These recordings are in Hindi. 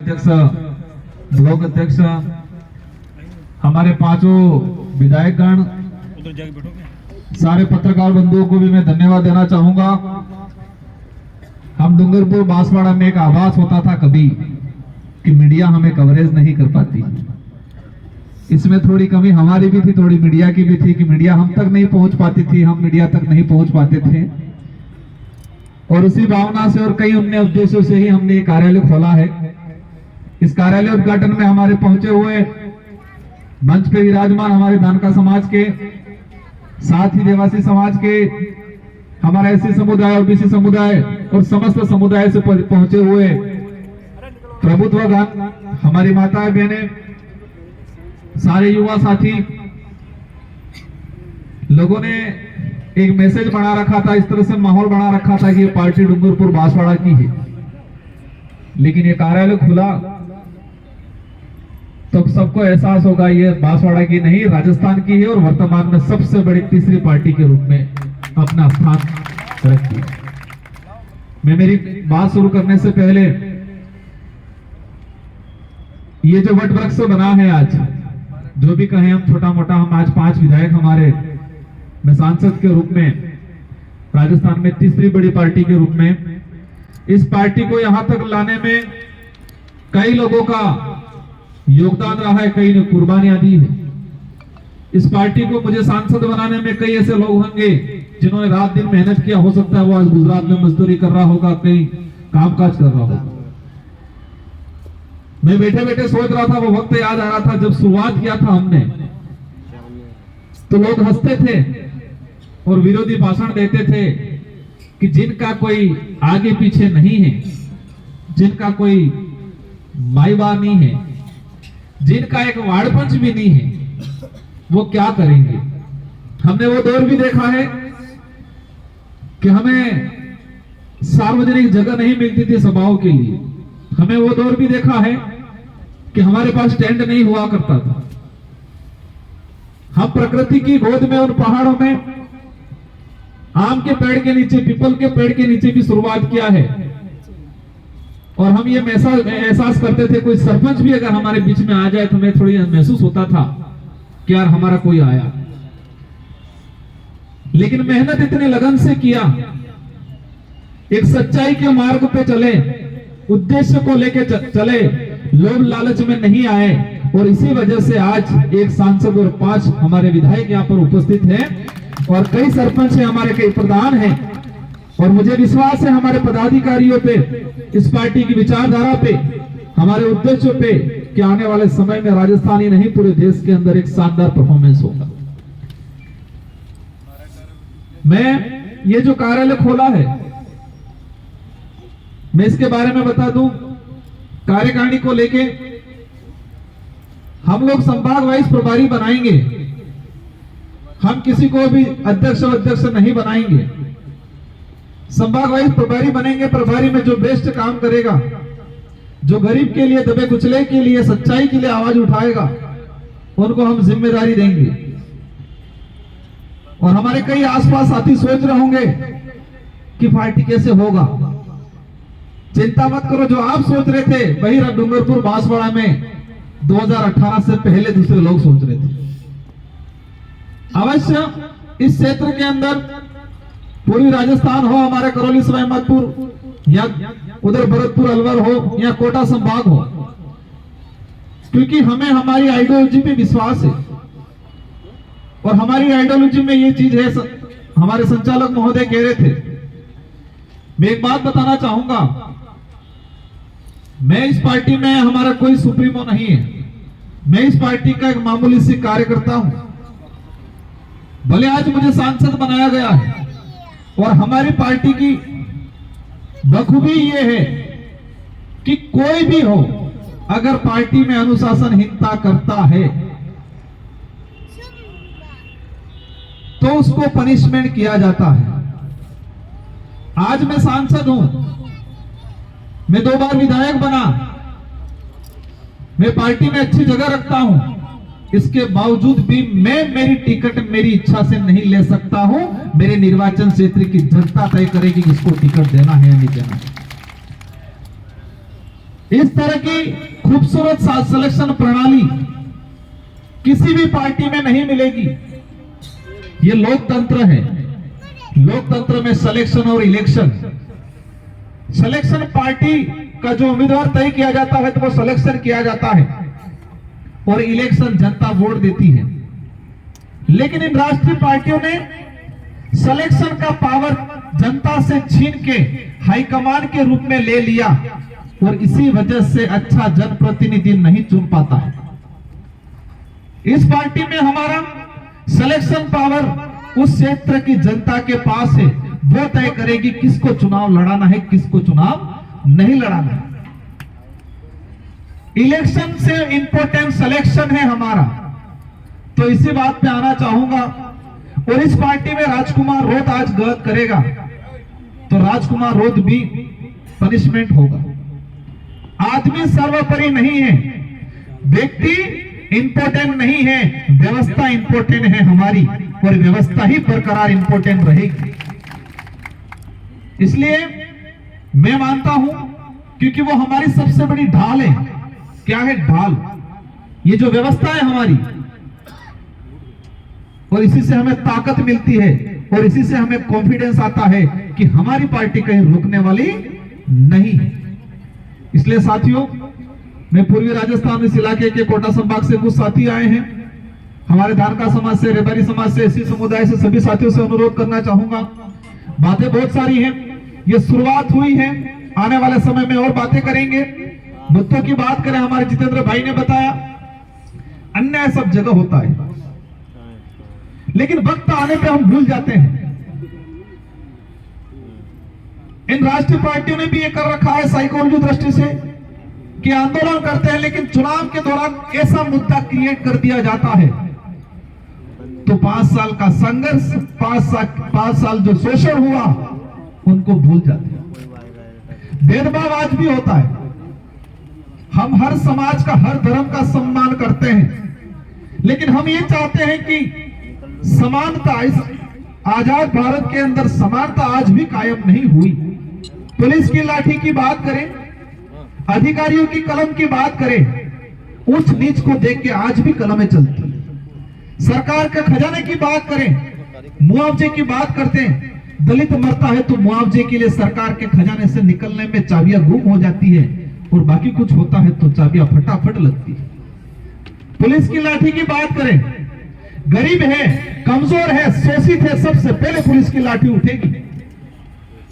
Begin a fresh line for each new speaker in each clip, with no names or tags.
अध्यक्ष, ब्लॉक अध्यक्ष, हमारे पांचों विधायकगण, सारे पत्रकार बंधुओं को भी मैं धन्यवाद देना चाहूंगा। हम डूंगरपुर बांसवाड़ा में एक आभास होता था कभी कि मीडिया हमें कवरेज नहीं कर पाती। इसमें थोड़ी कमी हमारी भी थी, थोड़ी मीडिया की भी थी कि मीडिया हम तक नहीं पहुंच पाती थी, हम मीडिया तक नहीं पहुंच पाते थे। और उसी भावना से और कई अन्य उद्देश्यों से ही हमने ये कार्यालय खोला है। इस कार्यालय उद्घाटन में हमारे पहुंचे हुए मंच पे विराजमान हमारे धानका समाज के, साथ ही देवासी समाज के, हमारा एससी समुदाय और बीसी समुदाय और समस्त समुदाय से पहुंचे हुए प्रभुत्वगण, हमारी माताएं बहनें, सारे युवा साथी लोगों ने एक मैसेज बना रखा था, इस तरह से माहौल बना रखा था कि ये पार्टी डूंगरपुर बांसवाड़ा की है। लेकिन ये कार्यालय खुला तब सबको एहसास होगा ये बांसवाड़ा की नहीं, राजस्थान की है और वर्तमान में सबसे बड़ी तीसरी पार्टी के रूप में अपना स्थान रखती है। मैं मेरी बात शुरू करने से पहले ये जो वट वृक्ष बना है आज, जो भी कहें हम छोटा मोटा, हम आज 5 विधायक हमारे, मैं सांसद के रूप में राजस्थान में तीसरी बड़ी पार्टी के रूप में, इस पार्टी को यहां तक लाने में कई लोगों का योगदान रहा है, कई ने कुर्बानियां दी है। इस पार्टी को मुझे सांसद बनाने में कई ऐसे लोग होंगे जिन्होंने रात दिन मेहनत किया, हो सकता है वो आज गुजरात में मजदूरी कर रहा होगा, कहीं कामकाज कर रहा होगा। मैं बैठे बैठे सोच रहा था, वो वक्त याद आ रहा था जब शुरुआत किया था हमने, तो लोग हंसते थे और विरोधी भाषण देते थे कि जिनका कोई आगे पीछे नहीं है, जिनका कोई माईबाप नहीं है, जिनका एक वाड़पंच भी नहीं है, वो क्या करेंगे। हमने वो दौर भी देखा है कि हमें सार्वजनिक जगह नहीं मिलती थी सभाओं के लिए। हमें वो दौर भी देखा है कि हमारे पास टेंट नहीं हुआ करता था। हम प्रकृति की गोद में, उन पहाड़ों में, आम के पेड़ के नीचे, पीपल के पेड़ के नीचे भी शुरुआत किया है। और हम ये एहसास करते थे, कोई सरपंच भी अगर हमारे बीच में आ जाए तो हमें थोड़ी महसूस होता था कि यार हमारा कोई आया। लेकिन मेहनत इतने लगन से किया, एक सच्चाई के मार्ग पे चले, उद्देश्य को लेके चले, लोभ लालच में नहीं आए, और इसी वजह से आज एक सांसद और 5 हमारे विधायक यहाँ पर उपस्थित हैं, और कई सरपंच हैं हमारे, कई प्रधान हैं। और मुझे विश्वास है हमारे पदाधिकारियों पे, इस पार्टी की विचारधारा पे, हमारे उद्देश्यों पे कि आने वाले समय में राजस्थान ही नहीं पूरे देश के अंदर एक शानदार परफॉर्मेंस होगा। मैं ये जो कार्यालय खोला है, मैं इसके बारे में बता दूं, कार्यकारिणी को लेके हम लोग संभाग वाइज प्रभारी बनाएंगे। हम किसी को भी अध्यक्ष नहीं बनाएंगे, संभाग वाइज प्रभारी बनेंगे। प्रभारी में जो बेस्ट काम करेगा, जो गरीब के लिए, दबे कुचले के लिए, सच्चाई के लिए आवाज उठाएगा, उनको हम जिम्मेदारी देंगे। और हमारे कई आसपास साथी सोच रहे होंगे कि पार्टी कैसे होगा। चिंता मत करो, जो आप सोच रहे थे वही डूंगरपुर बांसवाड़ा में 2018 से पहले दूसरे लोग सोच रहे थे। अवश्य इस क्षेत्र के अंदर, पूर्वी राजस्थान हो, हमारे करौली सवाई माधोपुर या उधर भरतपुर अलवर हो या कोटा संभाग हो, क्योंकि हमें हमारी आइडियोलॉजी पे विश्वास है। और हमारी आइडियोलॉजी में ये चीज है, हमारे संचालक महोदय कह रहे थे। मैं एक बात बताना चाहूंगा, मैं इस पार्टी में, हमारा कोई सुप्रीमो नहीं है, मैं इस पार्टी का एक मामूली सी कार्यकर्ता हूं। भले आज मुझे सांसद बनाया गया है, और हमारी पार्टी की बखूबी ये है कि कोई भी हो, अगर पार्टी में अनुशासनहीनता करता है तो उसको पनिशमेंट किया जाता है। आज मैं सांसद हूं, मैं 2 बार विधायक बना, मैं पार्टी में अच्छी जगह रखता हूं, इसके बावजूद भी मैं मेरी टिकट मेरी इच्छा से नहीं ले सकता हूं। मेरे निर्वाचन क्षेत्र की जनता तय करेगी किसको टिकट देना है या नहीं देना है। इस तरह की खूबसूरत सिलेक्शन प्रणाली किसी भी पार्टी में नहीं मिलेगी। ये लोकतंत्र है। लोकतंत्र में सिलेक्शन और इलेक्शन, सिलेक्शन पार्टी का जो उम्मीदवार तय किया जाता है तो वो सिलेक्शन किया जाता है और इलेक्शन जनता वोट देती है। लेकिन इन राष्ट्रीय पार्टियों ने सिलेक्शन का पावर जनता से छीन के हाईकमान के रूप में ले लिया और इसी वजह से अच्छा जनप्रतिनिधि नहीं चुन पाता है। इस पार्टी में हमारा सिलेक्शन पावर उस क्षेत्र की जनता के पास है, वो तय करेगी किसको चुनाव लड़ाना है, किसको चुनाव नहीं लड़ाना है। इलेक्शन से इंपॉर्टेंट सिलेक्शन है हमारा। तो इसी बात पे आना चाहूंगा। और इस पार्टी में राजकुमार रोध आज गलत करेगा तो राजकुमार रोध भी पनिशमेंट होगा। आदमी सर्वोपरि नहीं है, व्यक्ति इंपॉर्टेंट नहीं है, व्यवस्था इंपॉर्टेंट है हमारी और व्यवस्था ही बरकरार इंपॉर्टेंट रहेगी। इसलिए मैं मानता हूं, क्योंकि वो हमारी सबसे बड़ी ढाल है। क्या है ढाल? ये जो व्यवस्था है हमारी, और इसी से हमें ताकत मिलती है और इसी से हमें कॉन्फिडेंस आता है कि हमारी पार्टी कहीं रुकने वाली नहीं है। इसलिए साथियों, मैं पूर्वी राजस्थान इस इलाके के कोटा संभाग से कुछ साथी आए हैं। हमारे धारका समाज से, रेबारी समाज से, एससी समुदाय से सभी साथियों से अनुरोध करना चाहूंगा। बातें बहुत सारी हैं, ये शुरुआत हुई है, आने वाले समय में और बातें करेंगे। मुद्दों की बात करें, हमारे जितेंद्र भाई ने बताया अन्याय सब जगह होता है, लेकिन वक्त आने पे हम भूल जाते हैं। इन राष्ट्रीय पार्टियों ने भी ये कर रखा है साइकोलॉजी दृष्टि से कि आंदोलन करते हैं, लेकिन चुनाव के दौरान ऐसा मुद्दा क्रिएट कर दिया जाता है तो 5 साल का संघर्ष, 5 साल जो शोषण हुआ उनको भूल जाते हैं। भेदभाव आज भी होता है। हम हर समाज का, हर धर्म का सम्मान करते हैं, लेकिन हम ये चाहते हैं कि समानता, इस आजाद भारत के अंदर समानता आज भी कायम नहीं हुई। पुलिस की लाठी की बात करें, अधिकारियों की कलम की बात करें, उच्च नीच को देख के आज भी कलमें चलती हैं। सरकार के खजाने की बात करें, मुआवजे की बात करते हैं, दलित मरता है तो मुआवजे के लिए सरकार के खजाने से निकलने में चाबियां गुम हो जाती है और बाकी कुछ होता है तो चाबियां फटाफट लगती है। पुलिस की लाठी की बात करें, गरीब है, कमजोर है, शोषित है, सबसे पहले पुलिस की लाठी उठेगी।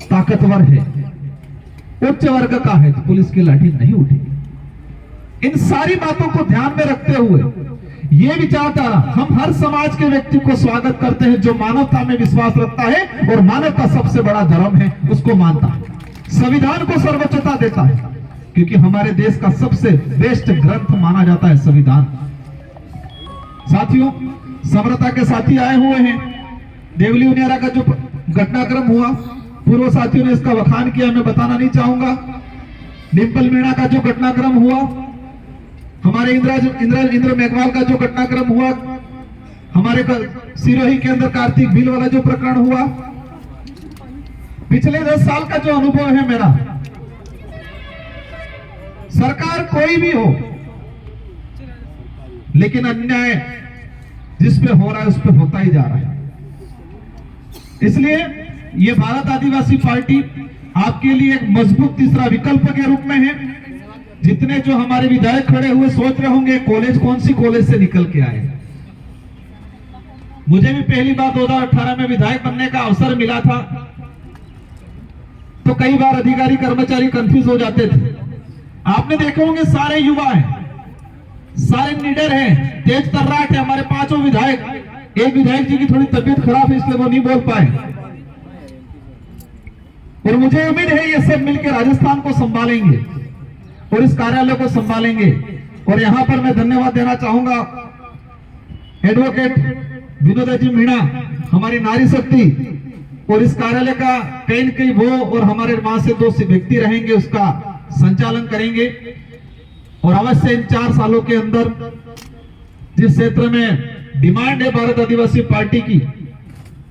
ताकतवर है, उच्च वर्ग का है तो पुलिस की लाठी नहीं उठेगी। इन सारी बातों को ध्यान में रखते हुए ये विचारधारा, हम हर समाज के व्यक्ति को स्वागत करते हैं जो मानवता में विश्वास रखता है और मानवता सबसे बड़ा धर्म है, उसको मानता है, संविधान को सर्वोच्चता देता है, क्योंकि हमारे देश का सबसे बेस्ट ग्रंथ माना जाता है संविधान। साथियों, समरता के साथी आए हुए हैं। देवली उनियारा का जो घटनाक्रम हुआ, पूर्व साथियों ने इसका बखान किया, मैं बताना नहीं चाहूंगा। डिंपल मीणा का जो घटनाक्रम हुआ, हमारे इंद्र मेघवाल का जो घटनाक्रम हुआ, हमारे सिरोही के अंदर कार्तिक भील वाला जो प्रकरण हुआ, पिछले 10 साल का जो अनुभव है मेरा, सरकार कोई भी हो, लेकिन अन्याय जिस पे हो रहा है उस पे होता ही जा रहा है। इसलिए ये भारत आदिवासी पार्टी आपके लिए एक मजबूत तीसरा विकल्प के रूप में है। जितने जो हमारे विधायक खड़े हुए सोच रहे होंगे कॉलेज कौन सी कॉलेज से निकल के आए। मुझे भी पहली बार 2018 में विधायक बनने का अवसर मिला था तो कई बार अधिकारी कर्मचारी कंफ्यूज हो जाते थे। आपने देखे होंगे सारे युवा हैं, सारे निडर हैं, तेज तर्राट है। हमारे 5 विधायक, एक विधायक जी की थोड़ी तबीयत खराब है इसलिए वो नहीं बोल पाए, और मुझे उम्मीद है ये सब मिलकर राजस्थान को संभालेंगे और इस कार्यालय को संभालेंगे। और यहां पर मैं धन्यवाद देना चाहूंगा एडवोकेट विनोद जी मीणा, हमारी नारी शक्ति, और इस कार्यालय का कहीं वो और हमारे वहां से 2 व्यक्ति रहेंगे, उसका संचालन करेंगे। और अवश्य इन 4 सालों के अंदर जिस क्षेत्र में डिमांड है भारत आदिवासी पार्टी की,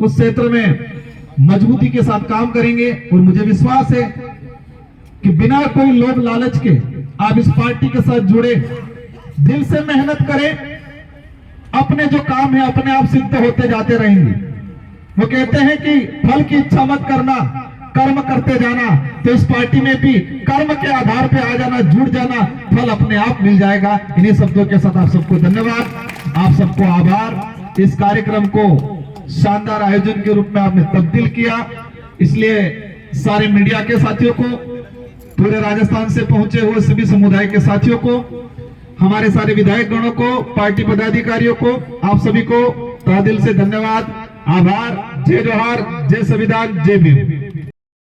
उस क्षेत्र में मजबूती के साथ काम करेंगे। और मुझे विश्वास है कि बिना कोई लोभ लालच के
आप इस पार्टी के साथ जुड़े, दिल से मेहनत करें, अपने जो काम है अपने आप सिद्ध होते जाते रहेंगे। वो कहते हैं कि फल की इच्छा मत करना, कर्म करते जाना। तो इस पार्टी में भी कर्म के आधार पे आ जाना, जुड़ जाना, फल अपने आप मिल जाएगा। इन्हीं शब्दों के साथ आप सबको धन्यवाद, आप सबको आभार। इस कार्यक्रम को शानदार आयोजन के रूप में आपने तब्दील किया, इसलिए सारे मीडिया के साथियों को, पूरे राजस्थान से पहुंचे हुए सभी समुदाय के साथियों को, हमारे सारे विधायक गणों को, पार्टी पदाधिकारियों को, आप सभी को तहे दिल से धन्यवाद, आभार। जय जोहार, जय संविधान, जय भीम।